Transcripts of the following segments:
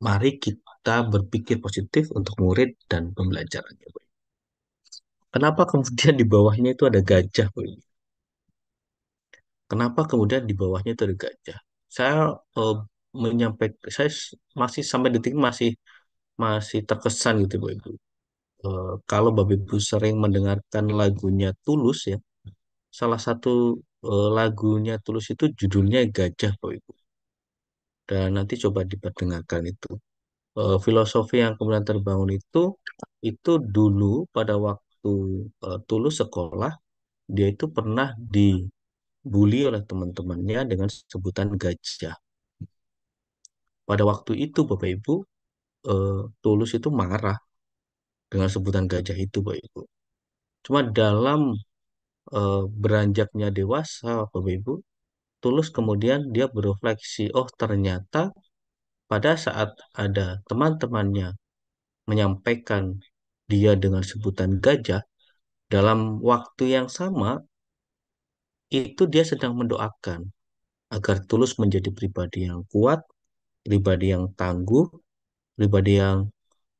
mari kita berpikir positif untuk murid dan pembelajarannya, Bu. Kenapa kemudian di bawahnya itu ada gajah, Bu? Kenapa kemudian di bawahnya itu ada gajah? Saya menyampaikan, masih sampai detik ini masih masih terkesan gitu, Bu Ibu. Kalau Bapak Ibu sering mendengarkan lagunya Tulus ya, salah satu lagunya Tulus itu judulnya Gajah, Bapak Ibu. Dan nanti coba diperdengarkan itu. Filosofi yang kemudian terbangun itu dulu pada waktu Tulus sekolah, dia itu pernah dibully oleh teman-temannya dengan sebutan gajah. Pada waktu itu, Bapak Ibu, Tulus itu marah dengan sebutan gajah itu, Bapak Ibu. Cuma dalam beranjaknya dewasa, Bapak Ibu, Tulus kemudian dia berefleksi, oh ternyata pada saat ada teman-temannya menyampaikan dia dengan sebutan gajah, dalam waktu yang sama, itu dia sedang mendoakan agar Tulus menjadi pribadi yang kuat, pribadi yang tangguh, pribadi yang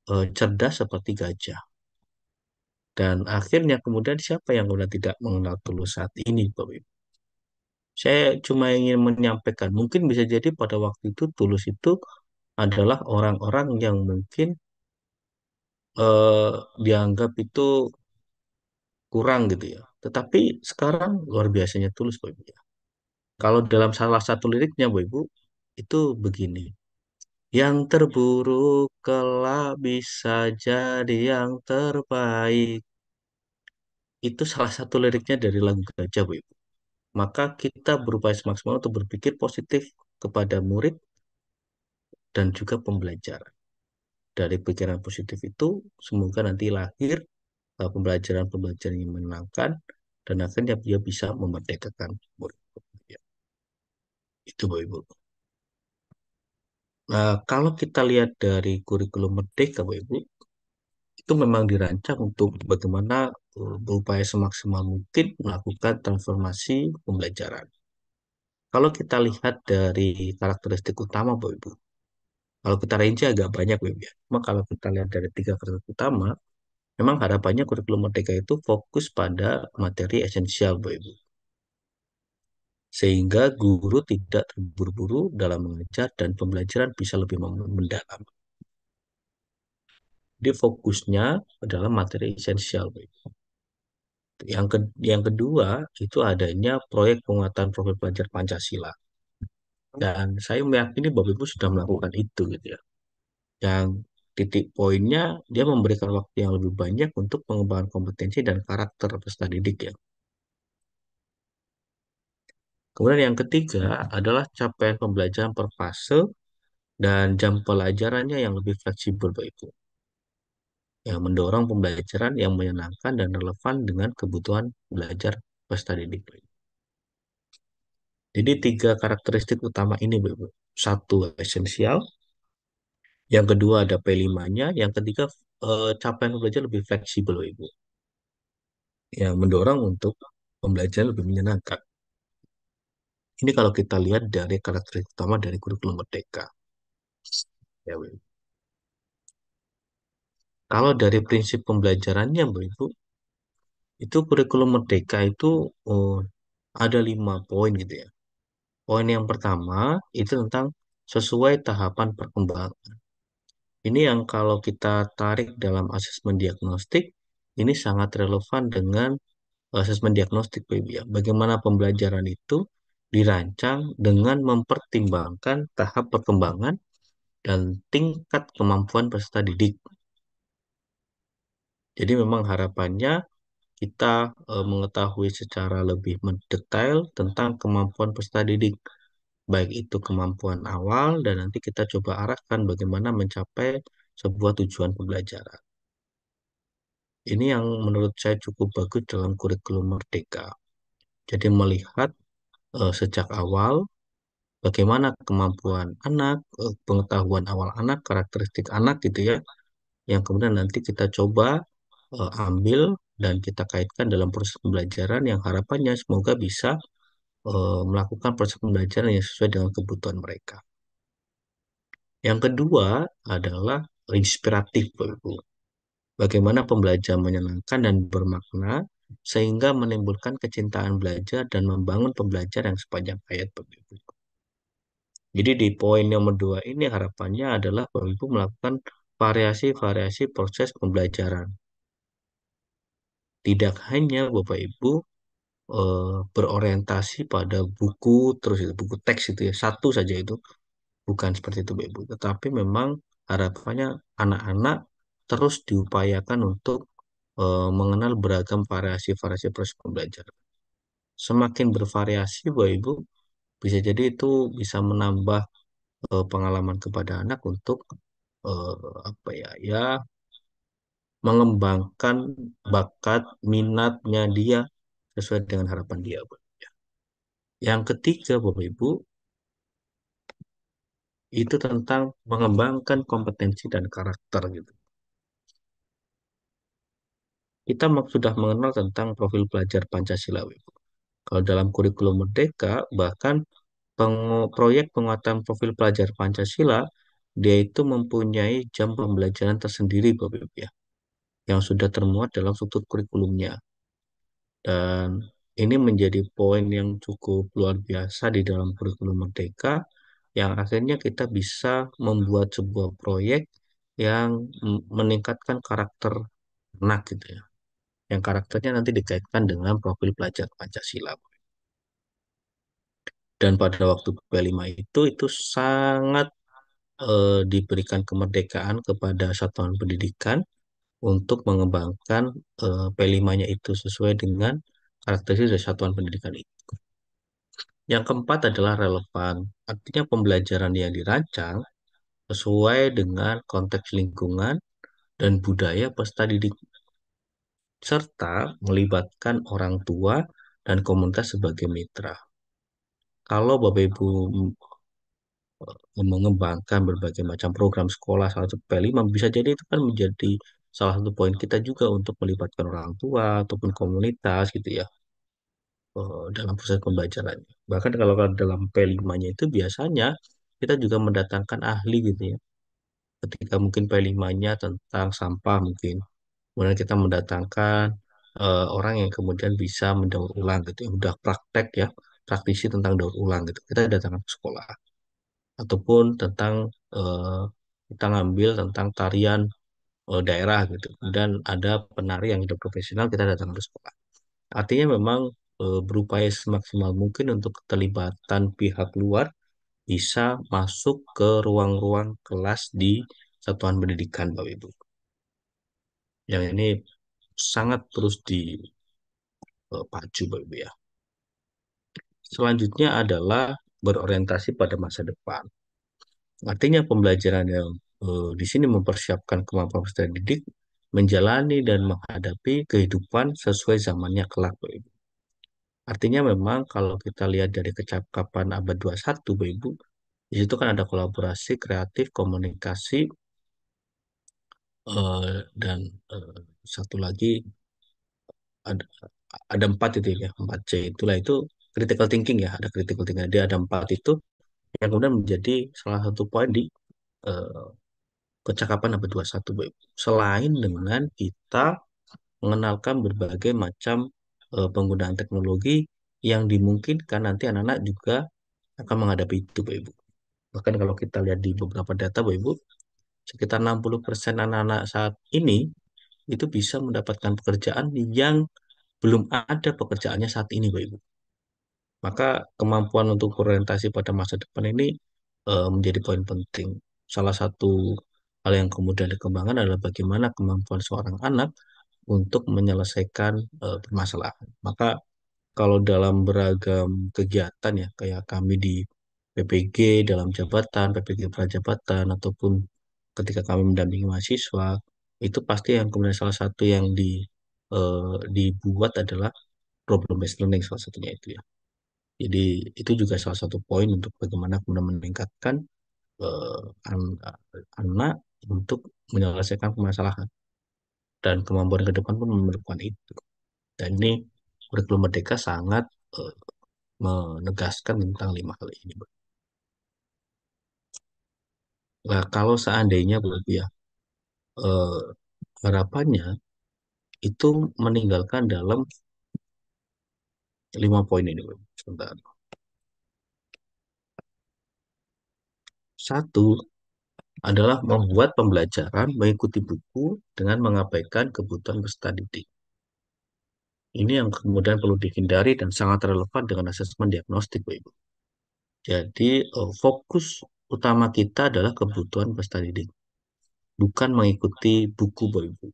cerdas seperti gajah. Dan akhirnya kemudian siapa yang sudah tidak mengenal Tulus saat ini, Bapak Ibu? Saya cuma ingin menyampaikan, mungkin bisa jadi pada waktu itu Tulus itu adalah orang-orang yang mungkin eh, dianggap itu kurang gitu ya. Tetapi sekarang luar biasanya Tulus, Bapak Ibu ya. Kalau dalam salah satu liriknya, Bapak Ibu, itu begini. Yang terburuk kelak bisa jadi yang terbaik. Itu salah satu liriknya dari lagu Gajah, Bu Ibu. Maka kita berupaya semaksimal untuk berpikir positif kepada murid dan juga pembelajaran. Dari pikiran positif itu, semoga nanti lahir pembelajaran-pembelajaran yang menyenangkan dan akhirnya dia bisa memerdekakan murid. Ya, itu, Bu Ibu. Nah, kalau kita lihat dari kurikulum Merdeka, Bu Ibu, itu memang dirancang untuk bagaimana berupaya semaksimal mungkin melakukan transformasi pembelajaran. Kalau kita lihat dari karakteristik utama, Bu Ibu, kalau kita rinci agak banyak, Bu Ibu, ya. Cuma kalau kita lihat dari tiga karakteristik utama, memang harapannya kurikulum Merdeka itu fokus pada materi esensial, Bu Ibu. Sehingga guru tidak terburu-buru dalam mengajar dan pembelajaran bisa lebih mendalam. Jadi fokusnya adalah materi esensial, Bu Ibu. Yang kedua itu adanya proyek penguatan profil pelajar Pancasila. Dan saya meyakini Bapak Ibu sudah melakukan itu gitu ya. Yang titik poinnya dia memberikan waktu yang lebih banyak untuk pengembangan kompetensi dan karakter peserta didik ya. Kemudian yang ketiga adalah capaian pembelajaran per fase dan jam pelajarannya yang lebih fleksibel Bapak Ibu. Yang mendorong pembelajaran yang menyenangkan dan relevan dengan kebutuhan belajar peserta didik. Jadi tiga karakteristik utama ini, Bu Ibu. Satu, esensial. Yang kedua, ada P5-nya. Yang ketiga, capaian belajar lebih fleksibel, Bu Ibu. Yang mendorong untuk pembelajaran lebih menyenangkan. Ini kalau kita lihat dari karakteristik utama dari kurikulum Merdeka. Ya, Bu Ibu. Kalau dari prinsip pembelajarannya, Bu Ibu, itu kurikulum Merdeka itu ada 5 poin gitu ya. Poin yang pertama itu tentang sesuai tahapan perkembangan. Ini yang kalau kita tarik dalam asesmen diagnostik, ini sangat relevan dengan asesmen diagnostik, Bu Ibu, ya. Bagaimana pembelajaran itu dirancang dengan mempertimbangkan tahap perkembangan dan tingkat kemampuan peserta didik. Jadi memang harapannya kita mengetahui secara lebih mendetail tentang kemampuan peserta didik. Baik itu kemampuan awal dan nanti kita coba arahkan bagaimana mencapai sebuah tujuan pembelajaran. Ini yang menurut saya cukup bagus dalam kurikulum Merdeka. Jadi melihat sejak awal bagaimana kemampuan anak, pengetahuan awal anak, karakteristik anak gitu ya, yang kemudian nanti kita coba ambil dan kita kaitkan dalam proses pembelajaran yang harapannya semoga bisa melakukan proses pembelajaran yang sesuai dengan kebutuhan mereka. Yang kedua adalah inspiratif, Bapak Ibu. Bagaimana pembelajaran menyenangkan dan bermakna sehingga menimbulkan kecintaan belajar dan membangun pembelajaran yang sepanjang hayat, Bapak Ibu. Jadi di poin nomor dua ini harapannya adalah Bapak Ibu melakukan variasi-variasi proses pembelajaran. Tidak hanya Bapak Ibu berorientasi pada buku terus itu buku teks itu ya satu saja itu bukan seperti itu Bapak Ibu. Tetapi memang harapannya anak-anak terus diupayakan untuk mengenal beragam variasi-variasi proses pembelajaran. Semakin bervariasi Bapak Ibu bisa jadi itu bisa menambah pengalaman kepada anak untuk apa ya ya mengembangkan bakat minatnya dia sesuai dengan harapan dia. Yang ketiga, Bapak Ibu, itu tentang mengembangkan kompetensi dan karakter gitu. Kita sudah mengenal tentang profil pelajar Pancasila, Bapak Ibu. Kalau dalam kurikulum Merdeka, bahkan proyek penguatan profil pelajar Pancasila, dia itu mempunyai jam pembelajaran tersendiri, Bapak Ibu ya, yang sudah termuat dalam struktur kurikulumnya. Dan ini menjadi poin yang cukup luar biasa di dalam kurikulum Merdeka, yang akhirnya kita bisa membuat sebuah proyek yang meningkatkan karakter anak gitu ya. Yang karakternya nanti dikaitkan dengan profil pelajar Pancasila. Dan pada waktu P5 itu sangat diberikan kemerdekaan kepada satuan pendidikan untuk mengembangkan P5-nya itu sesuai dengan karakteristik dari satuan pendidikan itu. Yang keempat adalah relevan. Artinya pembelajaran yang dirancang sesuai dengan konteks lingkungan dan budaya peserta didik, serta melibatkan orang tua dan komunitas sebagai mitra. Kalau Bapak Ibu mengembangkan berbagai macam program sekolah salah satu P5, bisa jadi itu kan menjadi salah satu poin kita juga untuk melibatkan orang tua ataupun komunitas gitu ya dalam proses pembelajaran. Bahkan kalau dalam P5-nya itu biasanya kita juga mendatangkan ahli gitu ya. Ketika mungkin P5-nya tentang sampah mungkin. Kemudian kita mendatangkan orang yang kemudian bisa mendaur ulang gitu ya. Udah praktek ya, praktisi tentang daur ulang gitu. Kita datangkan ke sekolah. Ataupun tentang eh, kita ngambil tentang tarian daerah gitu. Dan ada penari yang sudah profesional kita datang ke sekolah. Artinya memang berupaya semaksimal mungkin untuk keterlibatan pihak luar bisa masuk ke ruang-ruang kelas di satuan pendidikan, Bapak Ibu. Yang ini sangat terus dipacu, Bapak Ibu ya. Selanjutnya adalah berorientasi pada masa depan. Artinya pembelajaran yang di sini mempersiapkan kemampuan peserta didik menjalani dan menghadapi kehidupan sesuai zamannya kelak, Bapak Ibu. Artinya memang kalau kita lihat dari kecakapan abad 21, Bapak Ibu, di situ kan ada kolaborasi, kreatif, komunikasi, dan eh, satu lagi ada, ada empat itu ya, 4C itulah itu critical thinking ya, ada critical thinking. Dia ada empat itu yang kemudian menjadi salah satu poin di eh, kecakapan abad 21, Bapak Ibu. Selain dengan kita mengenalkan berbagai macam penggunaan teknologi yang dimungkinkan nanti anak-anak juga akan menghadapi itu, Bapak Ibu. Bahkan kalau kita lihat di beberapa data, Bapak Ibu, sekitar 60% anak-anak saat ini itu bisa mendapatkan pekerjaan yang belum ada pekerjaannya saat ini, Bapak Ibu. Maka kemampuan untuk berorientasi pada masa depan ini menjadi poin penting. Salah satu hal yang kemudian dikembangkan adalah bagaimana kemampuan seorang anak untuk menyelesaikan permasalahan. Maka kalau dalam beragam kegiatan ya, kayak kami di PPG dalam jabatan, PPG prajabatan, ataupun ketika kami mendampingi mahasiswa, itu pasti yang kemudian salah satu yang dibuat adalah problem based learning salah satunya itu ya. Jadi itu juga salah satu poin untuk bagaimana kemudian meningkatkan eh, an- anak untuk menyelesaikan permasalahan dan kemampuan ke depan pun memerlukan itu. Dan ini kurikulum Merdeka sangat eh, menegaskan tentang lima hal ini. Nah, kalau seandainya berarti ya, eh, harapannya itu meninggalkan dalam 5 poin ini, Bu. Sebentar. Satu adalah membuat pembelajaran mengikuti buku dengan mengabaikan kebutuhan peserta didik. Ini yang kemudian perlu dihindari dan sangat relevan dengan asesmen diagnostik, Bu Ibu. Jadi, fokus utama kita adalah kebutuhan peserta didik, bukan mengikuti buku, Bu Ibu.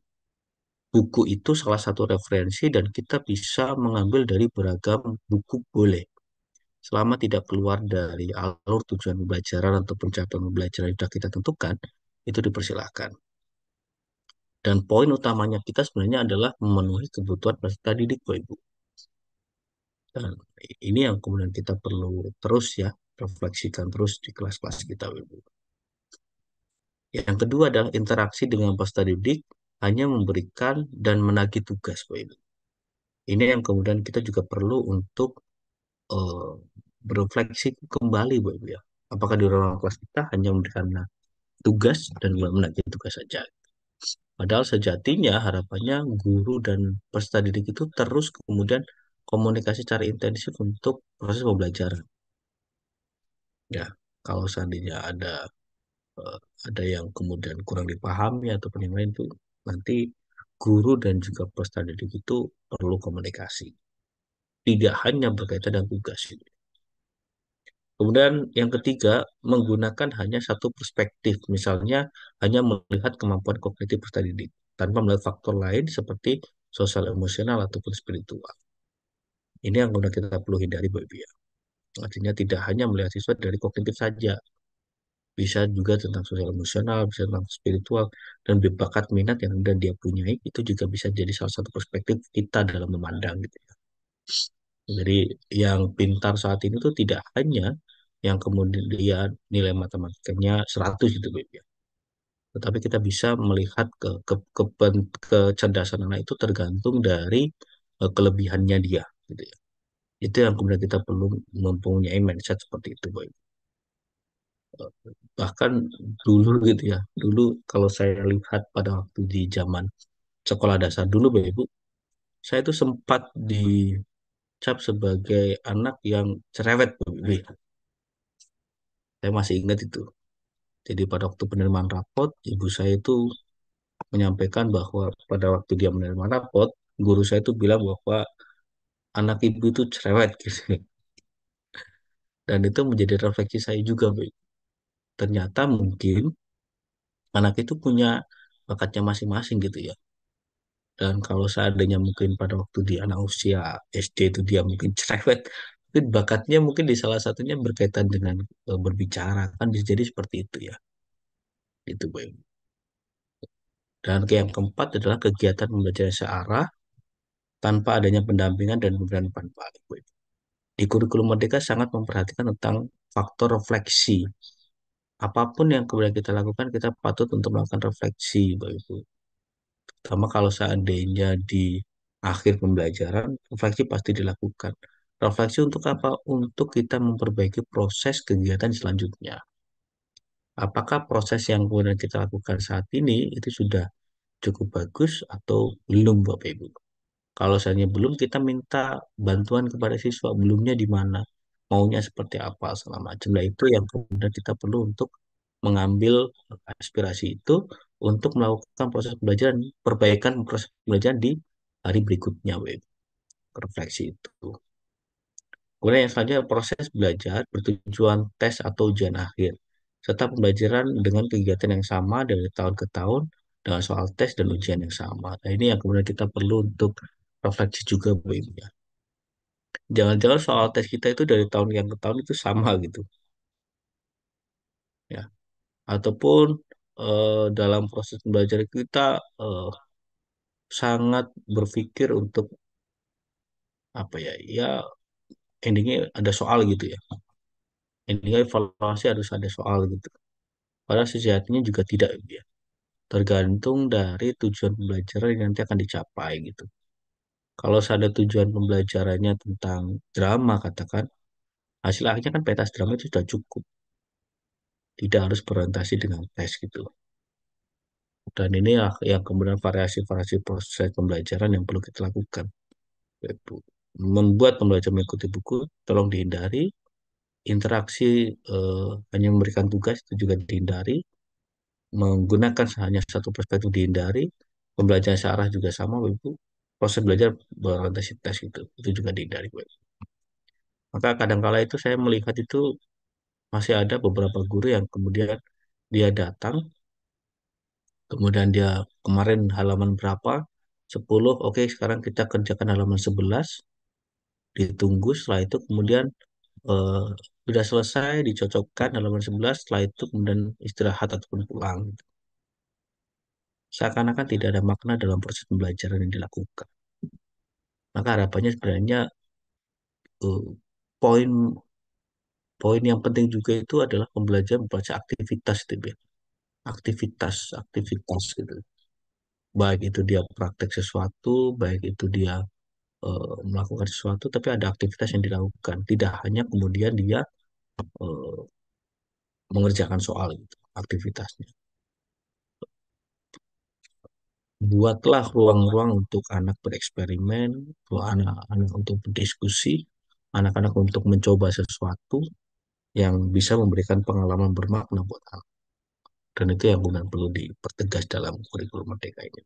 Buku itu salah satu referensi dan kita bisa mengambil dari beragam buku boleh. Selama tidak keluar dari alur tujuan pembelajaran atau pencapaian pembelajaran yang sudah kita tentukan, itu dipersilahkan. Dan poin utamanya kita sebenarnya adalah memenuhi kebutuhan peserta didik, Bapak Ibu. Dan ini yang kemudian kita perlu terus ya, refleksikan terus di kelas-kelas kita, Bapak Ibu. Yang kedua adalah interaksi dengan peserta didik hanya memberikan dan menagih tugas, Bapak Ibu. Ini yang kemudian kita juga perlu untuk eh, berefleksi kembali, Bapak Ibu ya. Apakah di ruang kelas kita hanya memberikan tugas dan menagih tugas saja? Padahal sejatinya harapannya guru dan peserta didik itu terus kemudian komunikasi secara intensif untuk proses pembelajaran. Ya, kalau seandainya eh, ada yang kemudian kurang dipahami ataupun yang lain itu nanti guru dan juga peserta didik itu perlu komunikasi. Tidak hanya berkaitan dengan tugas ini. Kemudian yang ketiga, menggunakan hanya satu perspektif, misalnya hanya melihat kemampuan kognitif peserta didik, tanpa melihat faktor lain seperti sosial emosional ataupun spiritual. Ini yang kemudian kita perlu hindari, Bapak Ibu ya. Artinya tidak hanya melihat siswa dari kognitif saja, bisa juga tentang sosial emosional, bisa tentang spiritual, dan bakat minat yang kemudian dia punyai, itu juga bisa jadi salah satu perspektif kita dalam memandang gitu ya. Jadi yang pintar saat ini tuh tidak hanya yang kemudian dia nilai matematikanya 100 gitu, Bapak Ibu ya. Tetapi kita bisa melihat kecerdasan anak itu tergantung dari kelebihannya dia gitu ya. Itu yang kemudian kita perlu mempunyai mindset seperti itu, Boy. Bahkan dulu gitu ya, dulu kalau saya lihat pada waktu di zaman sekolah dasar dulu, Bapak Ibu, saya itu sempat dicap sebagai anak yang cerewet, Bapak Ibu. Saya masih ingat itu. Jadi pada waktu penerimaan rapot, ibu saya itu menyampaikan bahwa pada waktu dia menerima rapot, guru saya itu bilang bahwa anak ibu itu cerewet gitu. Dan itu menjadi refleksi saya juga, Bapak Ibu. Ternyata mungkin anak itu punya bakatnya masing-masing gitu ya. Dan kalau seandainya mungkin pada waktu di anak usia SD itu dia mungkin cerewet, mungkin bakatnya mungkin di salah satunya berkaitan dengan berbicara, kan bisa jadi seperti itu ya. Itu, Boy. Dan yang keempat adalah kegiatan pembelajaran searah tanpa adanya pendampingan dan pemberian manfaat, Boy. Di kurikulum Merdeka sangat memperhatikan tentang faktor refleksi. Apapun yang kemudian kita lakukan, kita patut untuk melakukan refleksi, Bapak Ibu. Terutama kalau seandainya di akhir pembelajaran, refleksi pasti dilakukan. Refleksi untuk apa? Untuk kita memperbaiki proses kegiatan selanjutnya. Apakah proses yang kemudian kita lakukan saat ini itu sudah cukup bagus atau belum, Bapak Ibu? Kalau seandainya belum, kita minta bantuan kepada siswa. Belumnya di mana? Maunya seperti apa? Segala macam. Nah, itu yang kemudian kita perlu untuk mengambil aspirasi itu untuk melakukan proses pembelajaran, perbaikan proses pembelajaran di hari berikutnya, Web. Refleksi itu. Kemudian yang selanjutnya proses belajar bertujuan tes atau ujian akhir, serta pembelajaran dengan kegiatan yang sama dari tahun ke tahun dengan soal tes dan ujian yang sama. Nah, ini yang kemudian kita perlu untuk refleksi juga, Bu Ibu ya. Jangan-jangan soal tes kita itu dari tahun yang ke tahun itu sama gitu, ya. Ataupun dalam proses pembelajaran kita eh, sangat berpikir untuk apa ya, ya endingnya ada soal gitu ya. Endingnya evaluasi harus ada soal gitu. Padahal sejatinya juga tidak ya. Tergantung dari tujuan pembelajaran yang nanti akan dicapai gitu. Kalau ada tujuan pembelajarannya tentang drama katakan, hasil akhirnya kan pentas drama itu sudah cukup. tidak harus berorientasi dengan tes gitu. Dan ini yang kemudian variasi-variasi proses pembelajaran yang perlu kita lakukan. Yaitu membuat pembelajaran mengikuti buku, tolong dihindari. Interaksi hanya memberikan tugas itu juga dihindari. Menggunakan hanya satu perspektif dihindari. Pembelajaran searah juga sama, Ibu. Proses belajar berorientasi tes itu juga dihindari, Bu. Maka kadangkala itu saya melihat itu masih ada beberapa guru yang kemudian dia datang, kemudian dia kemarin halaman berapa? 10, oke sekarang kita kerjakan halaman 11, ditunggu setelah itu kemudian eh, sudah selesai, dicocokkan halaman 11, setelah itu kemudian istirahat ataupun pulang. Seakan-akan tidak ada makna dalam proses pembelajaran yang dilakukan. Maka harapannya sebenarnya eh, poin poin yang penting juga itu adalah pembelajaran membaca aktivitas gitu ya. Aktivitas gitu. Baik itu dia praktek sesuatu, baik itu dia melakukan sesuatu, tapi ada aktivitas yang dilakukan. Tidak hanya kemudian dia eh, mengerjakan soal itu, aktivitasnya. Buatlah ruang-ruang untuk anak bereksperimen, untuk anak-anak untuk berdiskusi, anak-anak untuk mencoba sesuatu yang bisa memberikan pengalaman bermakna buat anak. Dan itu yang kemudian perlu dipertegas dalam kurikulum Merdeka ini.